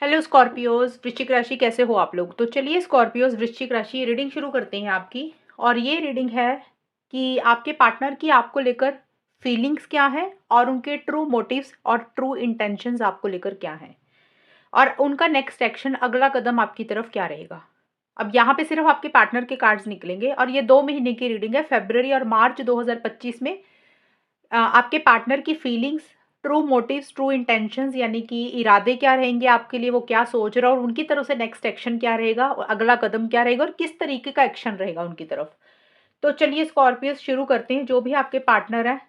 Hello Scorpios, वृश्चिक राशि कैसे हो आप लोग। तो चलिए स्कॉर्पियोज वृश्चिक राशि रीडिंग शुरू करते हैं आपकी। और ये रीडिंग है कि आपके पार्टनर की आपको लेकर फीलिंग्स क्या है और उनके ट्रू मोटिव्स और ट्रू इंटेंशंस आपको लेकर क्या है और उनका नेक्स्ट एक्शन अगला कदम आपकी तरफ क्या रहेगा। अब यहाँ पे सिर्फ आपके पार्टनर के कार्ड्स निकलेंगे और ये 2 महीने की रीडिंग है, फरवरी और मार्च 2025 में। आपके पार्टनर की feelings, true motives, true intentions यानी कि इरादे क्या रहेंगे आपके लिए, वो क्या सोच रहा है और उनकी तरफ से नेक्स्ट एक्शन क्या रहेगा और अगला कदम क्या रहेगा और किस तरीके का एक्शन रहेगा उनकी तरफ। तो चलिए स्कॉर्पियस शुरू करते हैं। जो भी आपके पार्टनर है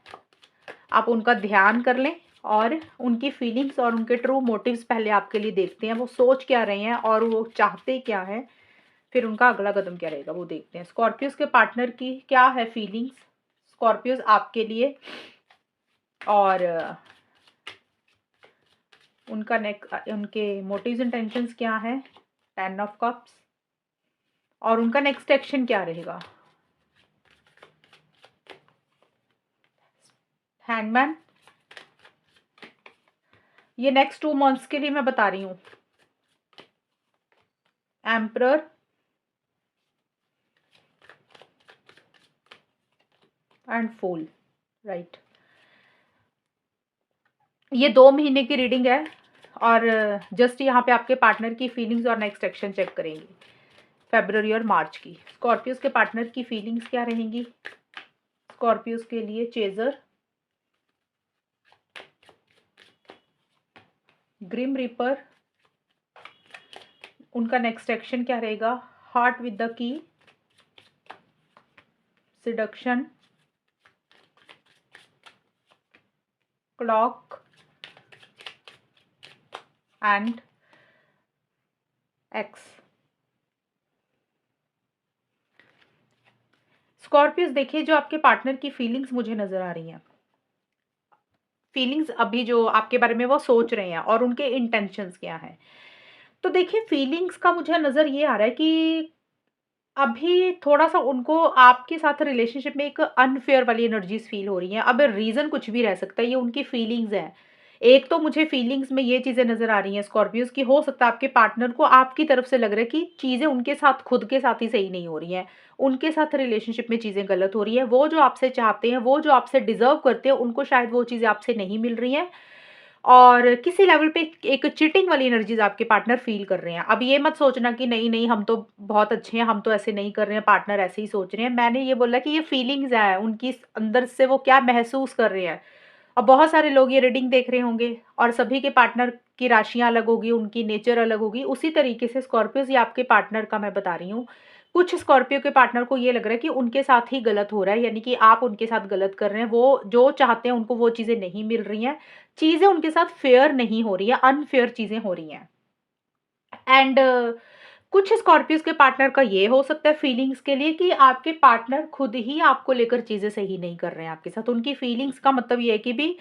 आप उनका ध्यान कर लें और उनकी फीलिंग्स और उनके ट्रू मोटिव्स पहले आपके लिए देखते हैं, वो सोच क्या रहे हैं और वो चाहते क्या है, फिर उनका अगला कदम क्या रहेगा वो देखते हैं। स्कॉर्पियस के पार्टनर की क्या है फीलिंग्स स्कॉर्पियस आपके लिए और उनके मोटिव्स इंटेंशंस क्या है, 10 ऑफ कप्स, और उनका नेक्स्ट एक्शन क्या रहेगा। हैंगमैन, ये नेक्स्ट 2 मंथ्स के लिए मैं बता रही हूँ। Emperor, and fool, right. ये 2 महीने की रीडिंग है और जस्ट यहाँ पे आपके पार्टनर की फीलिंग्स और नेक्स्ट एक्शन चेक करेंगे फरवरी और मार्च की। स्कॉर्पियोस के पार्टनर की फीलिंग्स क्या रहेंगी स्कॉर्पियोस के लिए। चेजर, ग्रिम रीपर, उनका नेक्स्ट एक्शन क्या रहेगा। Heart with the key, seduction, clock and x. Scorpios देखिए, जो आपके पार्टनर की फीलिंग्स मुझे नजर आ रही हैं, फीलिंग्स अभी जो आपके बारे में वो सोच रहे हैं और उनके इंटेंशंस क्या हैं। तो देखिए फीलिंग्स का मुझे नजर ये आ रहा है कि अभी थोड़ा-सा उनको आपके साथ रिलेशनशिप में एक अनफेयर वाली एनर्जीज़ फ़ील हो रही हैं। अब रीज़न कुछ भी रह सकता है, ये उनकी फीलिंग्स हैं। एक तो मुझे फीलिंग्स में ये चीज़ें नज़र आ रही हैं स्कॉर्पियोज़ की, हो सकता है आपके पार्टनर को आपकी तरफ से लग रहा है कि चीज़ें उनके साथ खुद के साथ ही सही नहीं हो रही हैं। उनके साथ रिलेशनशिप में चीज़ें गलत हो रही हैं। वो जो आपसे चाहते हैं, वो जो आपसे डिज़र्व करते हैं, उनको शायद वो चीज़ें आपसे नहीं मिल रही हैं। और किसी लेवल पे एक चीटिंग वाली एनर्जीज आपके पार्टनर फील कर रहे हैं। अब ये मत सोचना कि नहीं नहीं हम तो बहुत अच्छे हैं, हम तो ऐसे नहीं कर रहे हैं, पार्टनर ऐसे ही सोच रहे हैं। मैंने ये बोला कि ये फीलिंग्स है उनकी, अंदर से वो क्या महसूस कर रहे हैं। अब बहुत सारे लोग ये रीडिंग देख रहे होंगे और सभी के पार्टनर की राशियां अलग होगी, उनकी नेचर अलग होगी। उसी तरीके से स्कॉर्पियोज, ये आपके पार्टनर का मैं बता रही हूँ। कुछ स्कॉर्पियो के पार्टनर को ये लग रहा है कि उनके साथ ही गलत हो रहा है, यानी कि आप उनके साथ गलत कर रहे हैं। वो जो चाहते हैं उनको वो चीजें नहीं मिल रही हैं, चीजें उनके साथ फेयर नहीं हो रही है, अनफेयर चीजें हो रही हैं। एंड कुछ स्कॉर्पियोज के पार्टनर का ये हो सकता है फीलिंग्स के लिए कि आपके पार्टनर खुद ही आपको लेकर चीजें सही नहीं कर रहे हैं आपके साथ। उनकी फीलिंग्स का मतलब ये है कि भी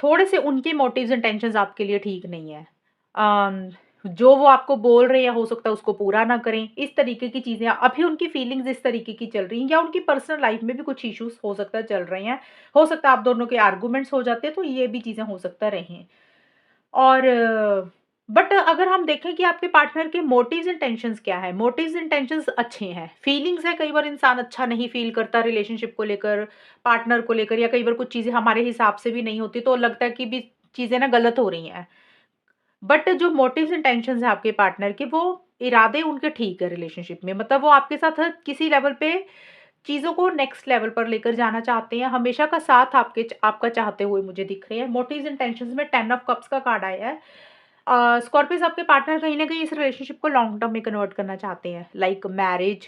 थोड़े से उनके मोटिव्स एंड टेंशंस आपके लिए ठीक नहीं है। जो वो आपको बोल रहे हैं हो सकता है उसको पूरा ना करें, इस तरीके की चीजें अभी उनकी फीलिंग्स इस तरीके की चल रही हैं, या उनकी पर्सनल लाइफ में भी कुछ इश्यूज हो सकता है चल रहे हैं। हो सकता है आप दोनों के आर्गुमेंट्स हो जाते हैं, तो ये भी चीजें हो सकता रहें। और बट अगर हम देखें कि आपके पार्टनर के मोटिव्स एंड टेंशंस क्या है, मोटिव्स एंड टेंशंस अच्छे हैं। फीलिंग्स है, कई बार इंसान अच्छा नहीं फील करता रिलेशनशिप को लेकर, पार्टनर को लेकर, या कई बार कुछ चीजें हमारे हिसाब से भी नहीं होती तो लगता है कि भी चीजें ना गलत हो रही हैं। बट जो मोटिव्स एंड टेंशंस है आपके पार्टनर के, वो इरादे उनके ठीक है रिलेशनशिप में, मतलब वो आपके साथ किसी लेवल पे चीज़ों को नेक्स्ट लेवल पर लेकर जाना चाहते हैं, हमेशा का साथ आपका चाहते हुए मुझे दिख रहे हैं। मोटिव्स एंड टेंशंस में 10 ऑफ कप्स का कार्ड आया है। स्कॉर्पियोस, आपके पार्टनर कहीं ना कहीं इस रिलेशनशिप को लॉन्ग टर्म में कन्वर्ट करना चाहते हैं, लाइक मैरिज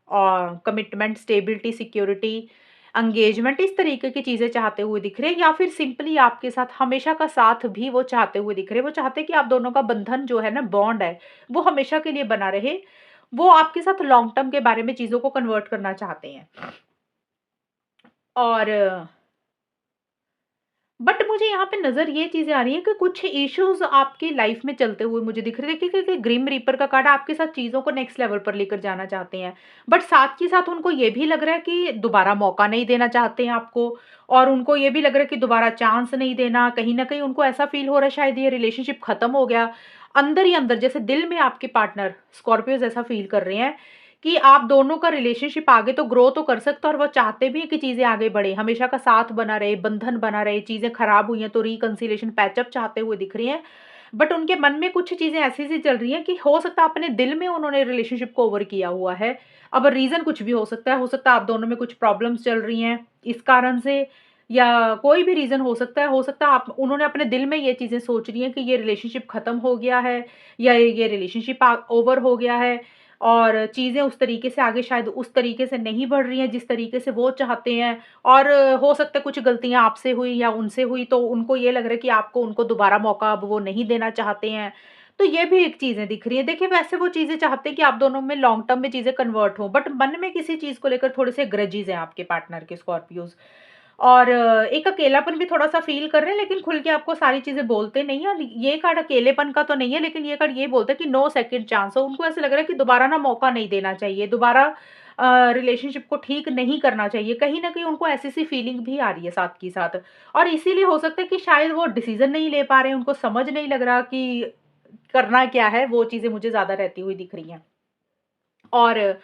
और कमिटमेंट, स्टेबिलिटी, सिक्योरिटी, एंगेजमेंट, इस तरीके की चीज़ें चाहते हुए दिख रहे हैं। या फिर सिंपली आपके साथ हमेशा का साथ भी वो चाहते हुए दिख रहे हैं। वो चाहते हैं कि आप दोनों का बंधन जो है ना, बॉन्ड है, वो हमेशा के लिए बना रहे। वो आपके साथ लॉन्ग टर्म के बारे में चीज़ों को कन्वर्ट करना चाहते हैं। और बट मुझे यहाँ पे नज़र ये चीज़ें आ रही हैं कि कुछ इश्यूज़ आपकी लाइफ़ में चलते हुए मुझे दिख रहे हैं। देखिए क्योंकि ग्रिम रीपर का कार्ड आपके साथ चीज़ों को नेक्स्ट लेवल पर लेकर जाना चाहते हैं। बट साथ के साथ उनको ये भी लग रहा है कि दोबारा मौका नहीं देना चाहते हैं आपको, और उनको ये भी लग रहा है कि दोबारा चांस नहीं देना। कहीं न कहीं उनको ऐसा फ़ील हो रहा है शायद ये रिलेशनशिप ख़त्म हो गया। अंदर ही अंदर जैसे दिल में आपके पार्टनर स्कॉर्पियोज़ ऐसा फ़ील कर रहे हैं कि आप दोनों का रिलेशनशिप आगे तो ग्रो तो कर सकता है, और वो चाहते भी हैं कि चीज़ें आगे बढ़े, हमेशा का साथ बना रहे, बंधन बना रहे, चीज़ें खराब हुई हैं तो रिकंसिलिएशन पैचअप चाहते हुए दिख रही हैं। बट उनके मन में कुछ चीज़ें ऐसी-सी चल रही हैं कि हो सकता है अपने दिल में उन्होंने रिलेशनशिप को ओवर किया हुआ है। अब रीज़न कुछ भी हो सकता है आप दोनों में कुछ प्रॉब्लम्स चल रही हैं, इस कारण से, या कोई भी रीज़न हो सकता है आप उन्होंने अपने दिल में ये चीज़ें सोच रही हैं कि ये रिलेशनशिप खत्म हो गया है, या ये रिलेशनशिप ओवर हो गया है, और चीज़ें उस तरीके से आगे शायद उस तरीके से नहीं बढ़ रही हैं जिस तरीके से वो चाहते हैं, और हो सकता है कुछ गलतियाँ आपसे हुई या उनसे हुई तो उनको ये लग रहा है कि आपको उनको दोबारा मौका अब वो नहीं देना चाहते हैं। तो ये भी एक चीज़ें दिख रही हैं। देखिए वैसे वो चीज़ें चाहते हैं कि आप दोनों में लॉन्ग टर्म में चीज़ें कन्वर्ट हों, बट मन में किसी चीज़ को लेकर थोड़े से ग्रजेस हैं आपके पार्टनर के स्कॉर्पियोज़। और एक अकेलापन भी थोड़ा-सा फ़ील कर रहे हैं, लेकिन खुल के आपको सारी चीज़ें बोलते नहीं हैं, और ये कार्ड अकेलेपन का तो नहीं है, लेकिन ये कार्ड ये बोलता है कि नो सेकंड चांस। तो उनको ऐसा लग रहा है कि दोबारा ना मौका नहीं देना चाहिए, दोबारा रिलेशनशिप को ठीक नहीं करना चाहिए। कहीं न कहीं उनको ऐसी-सी फीलिंग भी आ रही है साथ की साथ, और इसीलिए हो सकता है कि शायद वो डिसीज़न नहीं ले पा रहे हैं, उनको समझ नहीं लग रहा कि करना क्या है, वो चीज़ें मुझे ज़्यादा रहती हुई दिख रही हैं। और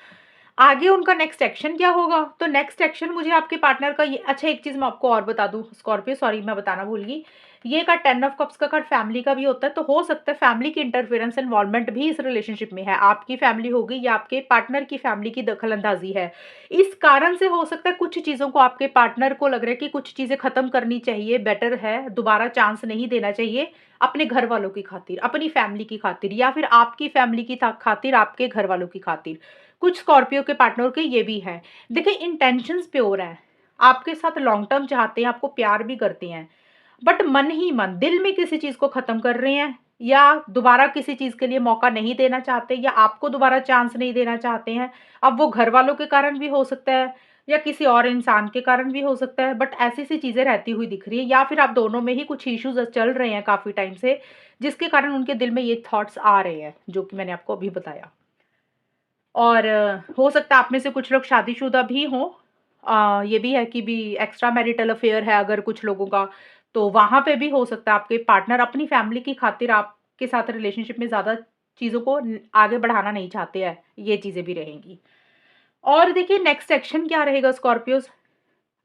आगे उनका नेक्स्ट एक्शन क्या होगा? तो नेक्स्ट एक्शन मुझे आपके पार्टनर का ये, अच्छा एक चीज़ मैं आपको और बता दूँ स्कॉर्पियो, सॉरी मैं बताना भूल गई। ये कार्ड 10 ऑफ कप्स का कार्ड फैमिली का भी होता है, तो हो सकता है फैमिली की इंटरफेरेंस इन्वॉल्वमेंट भी इस रिलेशनशिप में है। आपकी फैमिली होगी या आपके पार्टनर की फैमिली की दखल-अंदाज़ी है। इस कारण से हो सकता है कुछ चीज़ों को आपके पार्टनर को लग रहा है कि कुछ चीज़ें खत्म करनी चाहिए, बेटर है, दोबारा चांस नहीं देना चाहिए, अपने घर वालों की खातिर, अपनी फैमिली की खातिर, या फिर आपकी फैमिली की खातिर, आपके घर वालों की खातिर। कुछ स्कॉर्पियो के पार्टनर के ये भी हैं। देखिए इंटेंशंस प्योर हैं, आपके साथ लॉन्ग टर्म चाहते हैं, आपको प्यार भी करते हैं, बट मन ही मन, दिल में किसी चीज़ को ख़त्म कर रहे हैं, या दोबारा किसी चीज़ के लिए मौका नहीं देना चाहते, या आपको दोबारा चांस नहीं देना चाहते हैं। अब वो घरवालों के कारण भी हो सकता है, या किसी और इंसान के कारण भी हो सकता है, बट ऐसी-सी चीज़ें रहती हुई दिख रही है, या फिर आप दोनों में ही कुछ इश्यूज़ चल रहे हैं काफ़ी टाइम से, जिसके कारण उनके दिल में ये थॉट्स आ रहे हैं, जो कि मैंने आपको अभी बताया। और हो सकता है आप में से कुछ लोग शादीशुदा भी हों। ये भी है कि भी एक्स्ट्रा मैरिटल अफ़ेयर है अगर कुछ लोगों का, तो वहाँ पे भी हो सकता है आपके पार्टनर अपनी फैमिली की खातिर आपके साथ रिलेशनशिप में ज़्यादा चीज़ों को आगे बढ़ाना नहीं चाहते हैं, ये चीज़ें भी रहेंगी। और देखिए नेक्स्ट एक्शन क्या रहेगा स्कॉर्पियोज़,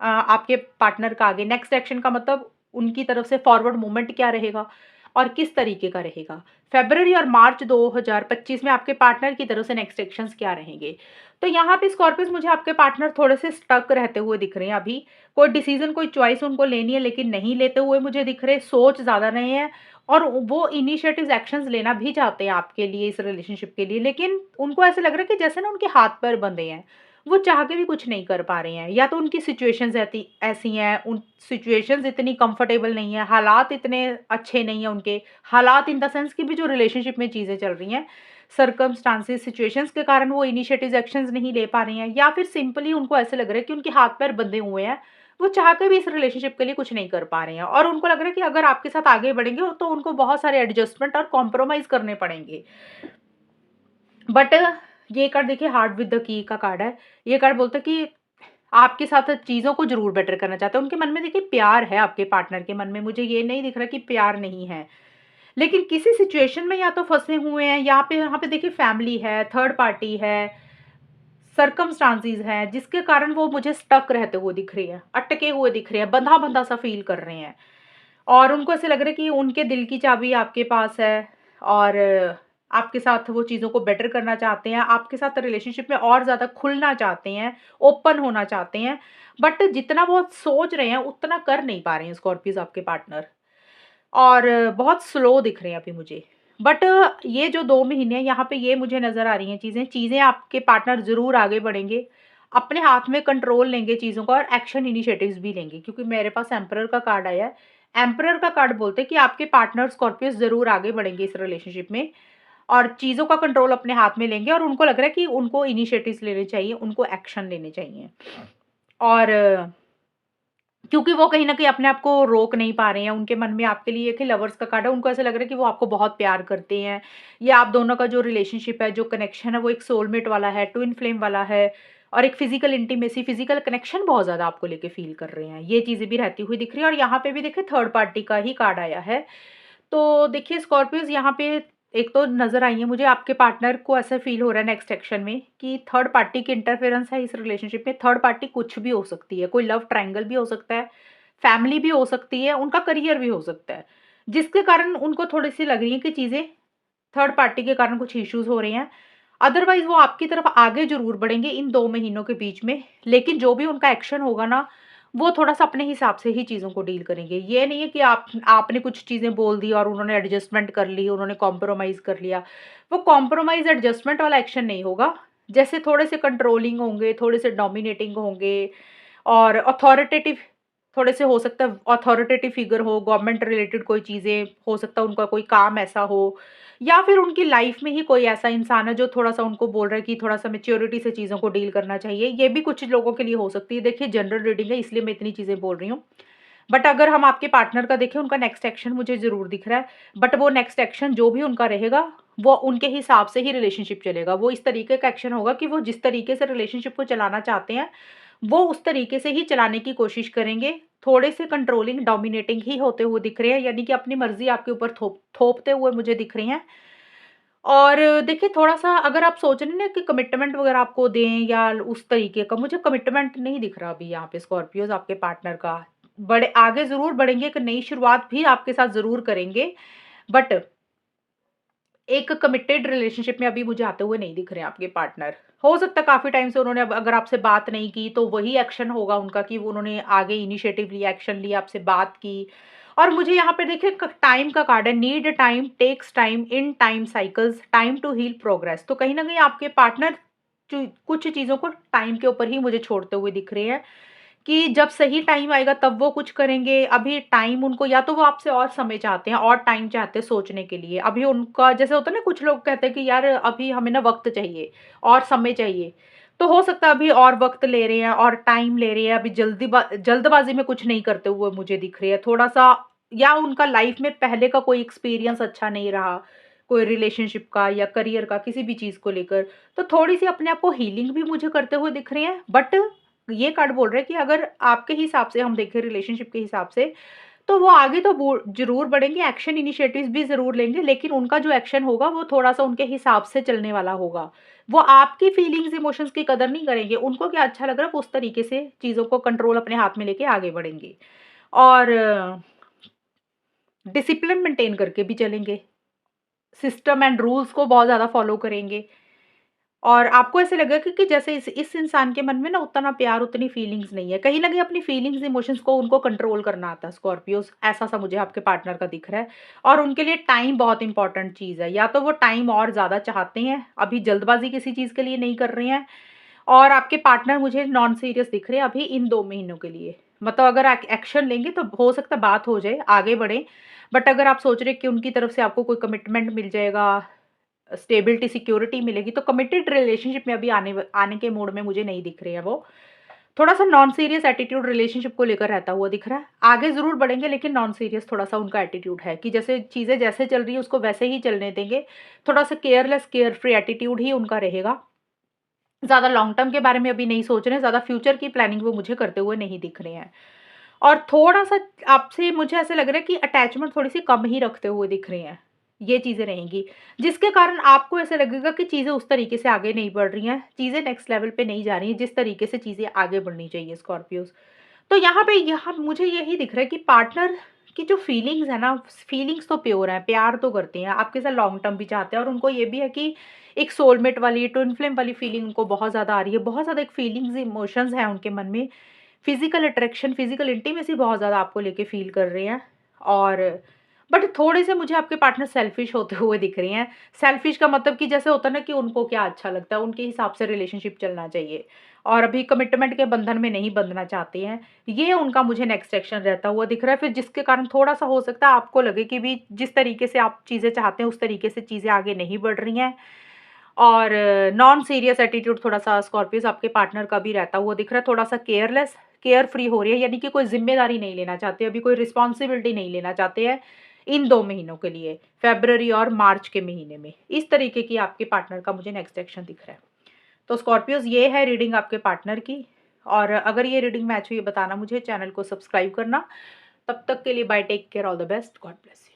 आपके पार्टनर का आगे नेक्स्ट एक्शन का मतलब उनकी तरफ से फॉरवर्ड मूवमेंट क्या रहेगा और किस तरीके का रहेगा। फ़रवरी और मार्च 2025 में आपके पार्टनर की तरफ से नेक्स्ट एक्शंस क्या रहेंगे। तो यहाँ पे स्कॉर्पियोज़ मुझे आपके पार्टनर थोड़े से स्टक रहते हुए दिख रहे हैं अभी। कोई डिसीज़न, कोई चॉइस उनको लेनी है लेकिन नहीं लेते हुए मुझे दिख रहे, सोच ज़्यादा रहे हैं, और वो इनिशिएटिव्स एक्शंस लेना भी चाहते हैं आपके लिए, इस रिलेशनशिप के लिए। लेकिन उनको ऐसा लग रहा है कि जैसे ना उनके हाथ-पैर बंधे हैं। वो चाह के भी कुछ नहीं कर पा रहे हैं, या तो उनकी सिचुएशंस ऐसी ऐसी हैं, उन सिचुएशंस इतनी कंफर्टेबल नहीं है, हालात इतने अच्छे नहीं हैं उनके, हालात इन द सेंस कि भी जो रिलेशनशिप में चीज़ें चल रही हैं, सर्कमस्टांसेस, सिचुएशंस के कारण वो इनिशिएटिव्स एक्शंस नहीं ले पा रहे हैं, या फिर सिंपली उनको ऐसे लग रहा है कि उनके हाथ-पैर बंधे हुए हैं, वो चाह के भी इस रिलेशनशिप के लिए कुछ नहीं कर पा रहे हैं, और उनको लग रहा है कि अगर आपके साथ आगे बढ़ेंगे तो उनको बहुत सारे एडजस्टमेंट और कॉम्प्रोमाइज़ करने पड़ेंगे। बट ये कार्ड देखिए हार्ट विद द की का कार्ड है। ये कार्ड बोलता है कि आपके साथ चीज़ों को ज़रूर बेटर करना चाहते हैं। उनके मन में देखिए प्यार है, आपके पार्टनर के मन में मुझे ये नहीं दिख रहा कि प्यार नहीं है। लेकिन किसी सिचुएशन में या तो फँसे हुए हैं, यहाँ पे देखिए फैमिली है, थर्ड पार्टी है, सर्कमस्टांसेस हैं, जिसके कारण वो मुझे स्टक रहते हुए दिख रही हैं, अटके हुए दिख रहे हैं, बंधा-बंधा सा फ़ील कर रहे हैं। और उनको ऐसा लग रहा है कि उनके दिल की चाबी आपके पास है, और आपके साथ वो चीज़ों को बेटर करना चाहते हैं, आपके साथ रिलेशनशिप में और ज़्यादा खुलना चाहते हैं, ओपन होना चाहते हैं। बट जितना वो सोच रहे हैं, उतना कर नहीं पा रहे हैं स्कॉर्पियोज़ आपके पार्टनर, और बहुत स्लो दिख रहे हैं अभी मुझे। बट ये जो 2 महीने हैं, यहाँ पे ये मुझे नज़र आ रही हैं चीज़ें, चीज़ें आपके पार्टनर ज़रूर आगे बढ़ेंगे, अपने हाथ में कंट्रोल लेंगे चीज़ों का, और एक्शन इनिशिएटिव्स भी लेंगे, क्योंकि मेरे पास एम्परर का कार्ड आया है। एम्परर का कार्ड बोलते हैं कि आपके पार्टनर स्कॉर्पियोज़ ज़रूर आगे बढ़ेंगे इस रिलेशनशिप में, और चीज़ों का कंट्रोल अपने हाथ में लेंगे, और उनको लग रहा है कि उनको इनिशिएटिव्स लेने चाहिए, उनको एक्शन लेने चाहिए। और क्योंकि वो कहीं न कहीं अपने आप को रोक नहीं पा रहे हैं, उनके मन में आपके लिए कि लवर्स का कार्ड है, उनको ऐसा लग रहा है कि वो आपको बहुत प्यार करते हैं, या आप दोनों का जो रिलेशनशिप है, जो कनेक्शन है, वो एक सोलमेट वाला है, ट्विन फ्लेम वाला है, और एक फिज़िकल इंटीमेसी, फिज़िकल कनेक्शन बहुत ज़्यादा आपको लेके फ़ील कर रहे हैं। ये चीज़ें भी रहती हुई दिख रही है, और यहाँ पे भी देखिए थर्ड पार्टी का ही कार्ड आया है। तो देखिए स्कॉर्पियोज़ यहाँ पे एक तो नज़र आई है मुझे, आपके पार्टनर को ऐसा फ़ील हो रहा है नेक्स्ट एक्शन में कि थर्ड पार्टी की इंटरफेरेंस है इस रिलेशनशिप में। थर्ड पार्टी कुछ भी हो सकती है, कोई लव ट्रायंगल भी हो सकता है, फैमिली भी हो सकती है, उनका करियर भी हो सकता है, जिसके कारण उनको थोड़ी-सी लग रही है कि चीज़ें थर्ड पार्टी के कारण कुछ इश्यूज़ हो रहे हैं। अदरवाइज़ वो आपकी तरफ आगे ज़रूर बढ़ेंगे इन 2 महीनों के बीच में, लेकिन जो भी उनका एक्शन होगा ना, वो थोड़ा-सा अपने हिसाब से ही चीज़ों को डील करेंगे। ये नहीं है कि आपने कुछ चीज़ें बोल दी और उन्होंने एडजस्टमेंट कर ली, उन्होंने कॉम्प्रोमाइज़ कर लिया। वो कॉम्प्रोमाइज़ एडजस्टमेंट वाला एक्शन नहीं होगा। जैसे थोड़े से कंट्रोलिंग होंगे, थोड़े से डोमिनेटिंग होंगे, और अथॉरिटेटिव थोड़े से हो सकता है, अथॉरिटेटिव फिगर हो, गवर्नमेंट रिलेटेड कोई चीज़ें, हो सकता है उनका कोई काम ऐसा हो, या फिर उनकी लाइफ में ही कोई ऐसा इंसान है जो थोड़ा-सा उनको बोल रहा है कि थोड़ा-सा मैच्योरिटी से चीज़ों को डील करना चाहिए। ये भी कुछ लोगों के लिए हो सकती है। देखिए जनरल रीडिंग है इसलिए मैं इतनी चीज़ें बोल रही हूँ। बट अगर हम आपके पार्टनर का देखें, उनका नेक्स्ट एक्शन मुझे ज़रूर दिख रहा है। बट वो नेक्स्ट एक्शन जो भी उनका रहेगा, वो उनके हिसाब से ही रिलेशनशिप चलेगा। वो इस तरीके का एक्शन होगा कि वो जिस तरीके से रिलेशनशिप को चलाना चाहते हैं, वो उस तरीके से ही चलाने की कोशिश करेंगे। थोड़े से कंट्रोलिंग, डोमिनेटिंग ही होते हुए दिख रहे हैं, यानी कि अपनी मर्ज़ी आपके ऊपर थोपते हुए मुझे दिख रही हैं। और देखिए थोड़ा-सा अगर आप सोच रहे हैं ना कि कमिटमेंट वगैरह आपको दें या उस तरीके का, मुझे कमिटमेंट नहीं दिख रहा अभी यहाँ पे स्कॉर्पियोज़ आपके पार्टनर का। बड़े आगे ज़रूर बढ़ेंगे, एक नई शुरुआत भी आपके साथ ज़रूर करेंगे, बट एक कमिटेड रिलेशनशिप में अभी मुझे आते हुए नहीं दिख रहे हैं आपके पार्टनर। हो सकता है काफ़ी टाइम से उन्होंने अब अगर आपसे बात नहीं की, तो वही एक्शन होगा उनका कि वो उन्होंने आगे इनिशिएटिव लिया, एक्शन लिया, आपसे बात की। और मुझे यहाँ पे देखिए क टाइम का कार्ड है, need time, takes time, in time cycles, time to heal progress. तो कहीं न कहीं आपके पार्टनर कुछ चीज़ों को टाइम के ऊपर ही मुझे छोड़ते हुए दिख रहे हैं। कि जब सही टाइम आएगा तब वो कुछ करेंगे, अभी टाइम उनको, या तो वो आपसे और समय चाहते हैं और टाइम चाहते हैं सोचने के लिए। अभी उनका जैसे होता है ना, कुछ लोग कहते हैं कि यार अभी हमें ना वक़्त चाहिए और समय चाहिए। तो हो सकता है अभी और वक़्त ले रहे हैं और टाइम ले रहे हैं, अभी जल्दबाज़ी में कुछ नहीं करते हुए मुझे दिख रहे हैं। थोड़ा-सा, या उनका लाइफ़ में पहले का कोई एक्सपीरियंस अच्छा नहीं रहा, कोई रिलेशनशिप का या करियर का, किसी भी चीज़ को लेकर। तो थोड़ी-सी अपने आप को हीलिंग भी मुझे करते हुए दिख रहे हैं, बट ये कार्ड बोल रहा है कि अगर आपके हिसाब से हम देखें, रिलेशनशिप के हिसाब से, तो वो आगे तो ज़रूर बढ़ेंगे, एक्शन इनिशिएटिव्स भी ज़रूर लेंगे, लेकिन उनका जो एक्शन होगा वो थोड़ा-सा उनके हिसाब से चलने वाला होगा। वो आपकी फीलिंग्स, इमोशंस की कदर नहीं करेंगे, उनको क्या अच्छा लग रहा है वो उस तरीके से चीज़ों को कंट्रोल अपने हाथ में लेके आगे बढ़ेंगे। और डिसिप्लिन मेंटेन करके भी चलेंगे, सिस्टम एंड रूल्स को बहुत ज़्यादा फॉलो करेंगे। और आपको ऐसे लगेगा कि जैसे इस इंसान के मन में ना उतना प्यार, उतनी फीलिंग्स नहीं है। कहीं न कहीं अपनी फीलिंग्स, इमोशंस को उनको कंट्रोल करना आता है स्कॉर्पियोज़, ऐसा-सा मुझे आपके पार्टनर का दिख रहा है। और उनके लिए टाइम बहुत इम्पोर्टेंट चीज़ है। या तो वो टाइम और ज़्यादा चाहते हैं, अभी जल्दबाज़ी किसी चीज़ के लिए नहीं कर रहे हैं, और आपके पार्टनर मुझे नॉन सीरियस दिख रहे हैं अभी इन 2 महीनों के लिए। मतलब अगर एक्शन लेंगे तो हो सकता है बात हो जाए, आगे बढ़ें। बट अगर आप सोच रहे हैं कि उनकी तरफ से आपको कोई कमिटमेंट मिल जाएगा, स्टेबिलिटी, सिक्योरिटी मिलेगी, तो कमिटेड रिलेशनशिप में अभी आने के मूड में मुझे नहीं दिख रहे हैं वो। थोड़ा-सा नॉन सीरियस एटीट्यूड रिलेशनशिप को लेकर रहता हुआ दिख रहा है। आगे ज़रूर बढ़ेंगे, लेकिन नॉन सीरियस थोड़ा-सा उनका एटीट्यूड है कि जैसे चीज़ें जैसे चल रही है उसको वैसे ही चलने देंगे। थोड़ा-सा केयरलेस, केयर फ्री एटीट्यूड ही उनका रहेगा। ज़्यादा लॉन्ग टर्म के बारे में अभी नहीं सोच रहे हैं, ज़्यादा फ्यूचर की प्लानिंग वो मुझे करते हुए नहीं दिख रहे हैं। और थोड़ा-सा आपसे मुझे ऐसा लग रहा है कि अटैचमेंट थोड़ी-सी कम ही रखते हुए दिख रहे हैं। ये चीज़ें रहेंगी, जिसके कारण आपको ऐसा लगेगा कि चीज़ें उस तरीके से आगे नहीं बढ़ रही हैं, चीज़ें नेक्स्ट लेवल पे नहीं जा रही हैं, जिस तरीके से चीज़ें आगे बढ़नी चाहिए स्कॉर्पियोज़। तो यहाँ मुझे यही दिख रहा है कि पार्टनर की जो फीलिंग्स है ना, फीलिंग्स तो प्योर हैं, प्यार तो करते हैं, आपके साथ लॉन्ग टर्म भी चाहते हैं, और उनको ये भी है कि एक सोलमेट वाली, ट्विन फ्लेम वाली फीलिंग उनको बहुत ज़्यादा आ रही है, बहुत ज़्यादा एक फीलिंग्स, इमोशंस हैं उनके मन में। फिज़िकल अट्रैक्शन, फिज़िकल इंटीमेसी बहुत ज़्यादा आपको लेके फ़ील कर रहे हैं। और बट थोड़े से मुझे आपके पार्टनर सेल्फिश होते हुए दिख रही हैं। सेल्फिश का मतलब कि जैसे होता है ना कि उनको क्या अच्छा लगता है, उनके हिसाब से रिलेशनशिप चलना चाहिए, और अभी कमिटमेंट के बंधन में नहीं बंधना चाहते हैं। ये उनका मुझे नेक्स्ट एक्शन रहता हुआ दिख रहा है, फिर जिसके कारण थोड़ा-सा हो सकता है आपको लगे कि भी जिस तरीके से आप चीज़ें चाहते हैं, उस तरीके से चीज़ें आगे नहीं बढ़ रही हैं। और नॉन सीरियस एटीट्यूड थोड़ा-सा स्कॉर्पियोज़ आपके पार्टनर का भी रहता हुआ दिख रहा है, थोड़ा-सा केयरलेस, केयर फ्री हो रही है, यानी कि कोई ज़िम्मेदारी नहीं लेना चाहते, अभी कोई रिस्पॉन्सिबिलिटी नहीं लेना चाहते हैं इन 2 महीनों के लिए, फ़रवरी और मार्च के महीने में। इस तरीके की आपके पार्टनर का मुझे नेक्स्ट एक्शन दिख रहा है। तो स्कॉर्पियोज़ ये है रीडिंग आपके पार्टनर की, और अगर ये रीडिंग मैच हुई बताना मुझे, चैनल को सब्सक्राइब करना। तब तक के लिए bye, take care, all the best, God bless you.